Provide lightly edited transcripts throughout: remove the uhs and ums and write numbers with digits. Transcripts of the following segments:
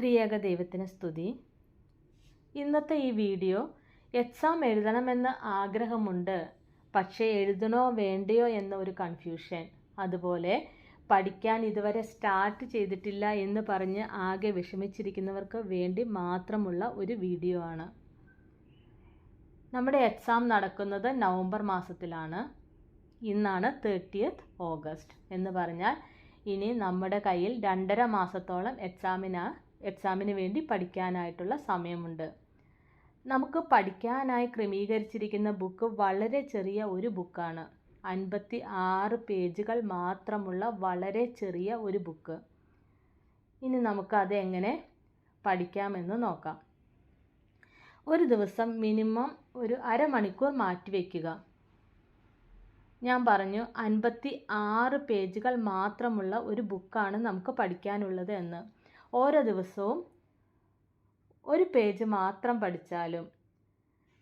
ത്രിയേക ദൈവത്തിന് സ്തുതി. ഇന്നത്തെ ഈ വീഡിയോ എക്സാം എഴുതണമെന്ന് ആഗ്രഹമുണ്ട്, പക്ഷേ എഴുതണോ വേണ്ടയോ എന്ന ഒരു കൺഫ്യൂഷൻ, അതുപോലെ പഠിക്കാൻ ഇതുവരെ സ്റ്റാർട്ട് ചെയ്തിട്ടില്ല എന്ന് പറഞ്ഞ് ആകെ വിഷമിച്ചിരിക്കുന്നവർക്ക് വേണ്ടി മാത്രമുള്ള ഒരു വീഡിയോ ആണ്. നമ്മുടെ എക്സാം നടക്കുന്നത് നവംബർ മാസത്തിലാണ്. ഇന്നാണ് 30th ഓഗസ്റ്റ് എന്ന് പറഞ്ഞാൽ ഇനി നമ്മുടെ കയ്യിൽ 2.5 മാസത്തോളം എക്സാമിന് വേണ്ടി പഠിക്കാനായിട്ടുള്ള സമയമുണ്ട്. നമുക്ക് പഠിക്കാനായി ക്രമീകരിച്ചിരിക്കുന്ന ബുക്ക് വളരെ ചെറിയ ഒരു ബുക്കാണ്. 56 പേജുകൾ മാത്രമുള്ള വളരെ ചെറിയ ഒരു ബുക്ക്. ഇനി നമുക്കത് എങ്ങനെ പഠിക്കാമെന്ന് നോക്കാം. ഒരു ദിവസം മിനിമം ഒരു അരമണിക്കൂർ മാറ്റിവെക്കുക. ഞാൻ പറഞ്ഞു 56 പേജുകൾ മാത്രമുള്ള ഒരു ബുക്കാണ് നമുക്ക് പഠിക്കാനുള്ളത് എന്ന്. ഓരോ ദിവസവും ഒരു പേജ് മാത്രം പഠിച്ചാലും,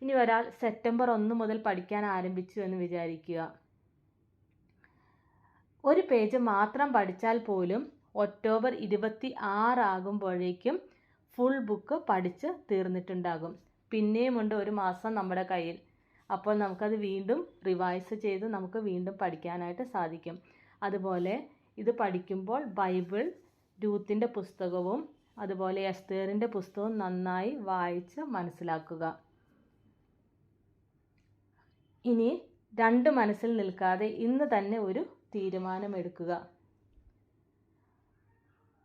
ഇനി ഒരാൾ സെപ്റ്റംബർ 1 മുതൽ പഠിക്കാൻ ആരംഭിച്ചു എന്ന് വിചാരിക്കുക. ഒരു പേജ് മാത്രം പഠിച്ചാൽ പോലും ഒക്ടോബർ 26 ആകുമ്പോഴേക്കും ഫുൾ ബുക്ക് പഠിച്ച് തീർന്നിട്ടുണ്ടാകും. പിന്നെയുമുണ്ട് ഒരു മാസം നമ്മുടെ കയ്യിൽ. അപ്പോൾ നമുക്കത് വീണ്ടും റിവൈസ് ചെയ്ത് നമുക്ക് വീണ്ടും പഠിക്കാനായിട്ട് സാധിക്കും. അതുപോലെ ഇത് പഠിക്കുമ്പോൾ ബൈബിൾ, രൂത്തിൻ്റെ പുസ്തകവും അതുപോലെ എസ്തേറിൻ്റെ പുസ്തകവും നന്നായി വായിച്ച് മനസ്സിലാക്കുക. ഇനി രണ്ട് മനസ്സിൽ നിൽക്കാതെ ഇന്ന് തന്നെ ഒരു തീരുമാനമെടുക്കുക.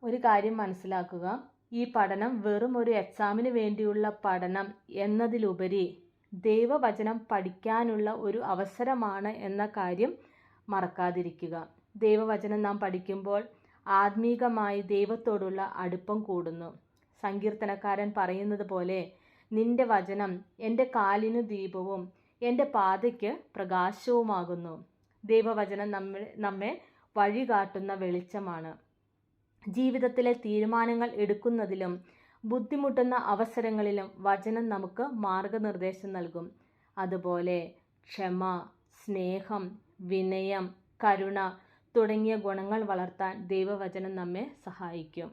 ഒരു കാര്യം മനസ്സിലാക്കുക, ഈ പഠനം വെറും ഒരു എക്സാമിന് വേണ്ടിയുള്ള പഠനം എന്നതിലുപരി ദൈവവചനം പഠിക്കാനുള്ള ഒരു അവസരമാണ് എന്ന കാര്യം മറക്കാതിരിക്കുക. ദൈവവചനം നാം പഠിക്കുമ്പോൾ ആത്മീകമായി ദൈവത്തോടുള്ള അടുപ്പം കൂടുന്നു. സങ്കീർത്തനക്കാരൻ പറയുന്നത് പോലെ, നിന്റെ വചനം എൻ്റെ കാലിനു ദീപവും എൻ്റെ പാതയ്ക്ക് പ്രകാശവുമാകുന്നു. ദൈവവചനം നമ്മെ വഴികാട്ടുന്ന വെളിച്ചമാണ്. ജീവിതത്തിലെ തീരുമാനങ്ങൾ എടുക്കുന്നതിലും ബുദ്ധിമുട്ടുന്ന അവസരങ്ങളിലും വചനം നമുക്ക് മാർഗനിർദ്ദേശം നൽകും. അതുപോലെ ക്ഷമ, സ്നേഹം, വിനയം, കരുണ തുടങ്ങിയ ഗുണങ്ങൾ വളർത്താൻ ദൈവവചനം നമ്മെ സഹായിക്കും.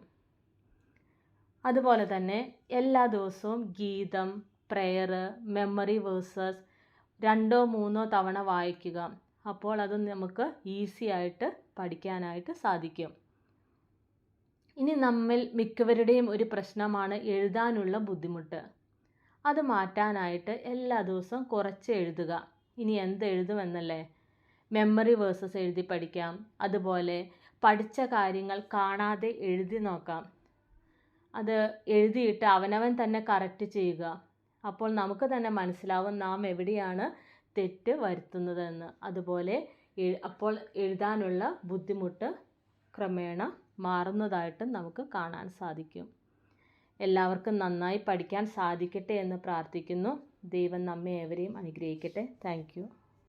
അതുപോലെ തന്നെ എല്ലാ ദിവസവും ഗീതം, പ്രെയർ, മെമ്മറി വേഴ്സസ് 2-3 തവണ വായിക്കുക. അപ്പോൾ അത് നമുക്ക് ഈസി ആയിട്ട് പഠിക്കാനായിട്ട് സാധിക്കും. ഇനി നമ്മിൽ മിക്കവരുടെയും ഒരു പ്രശ്നമാണ് എഴുതാനുള്ള ബുദ്ധിമുട്ട്. അത് മാറ്റാനായിട്ട് എല്ലാ ദിവസവും കുറച്ച് എഴുതുക. ഇനി എന്ത് എഴുതുമെന്നല്ലേ? മെമ്മറി വേഴ്സസ് എഴുതി പഠിക്കാം. അതുപോലെ പഠിച്ച കാര്യങ്ങൾ കാണാതെ എഴുതി നോക്കാം. അത് എഴുതിയിട്ട് അവനവൻ തന്നെ കറക്റ്റ് ചെയ്യുക. അപ്പോൾ നമുക്ക് തന്നെ മനസ്സിലാവും നാം എവിടെയാണ് തെറ്റ് വരുത്തുന്നതെന്ന്. അതുപോലെ അപ്പോൾ എഴുതാനുള്ള ബുദ്ധിമുട്ട് ക്രമേണ മാറുന്നതായിട്ട് നമുക്ക് കാണാൻ സാധിക്കും. എല്ലാവർക്കും നന്നായി പഠിക്കാൻ സാധിക്കട്ടെ എന്ന് പ്രാർത്ഥിക്കുന്നു. ദൈവം നമ്മെ ഏവരെയും അനുഗ്രഹിക്കട്ടെ. Thank you.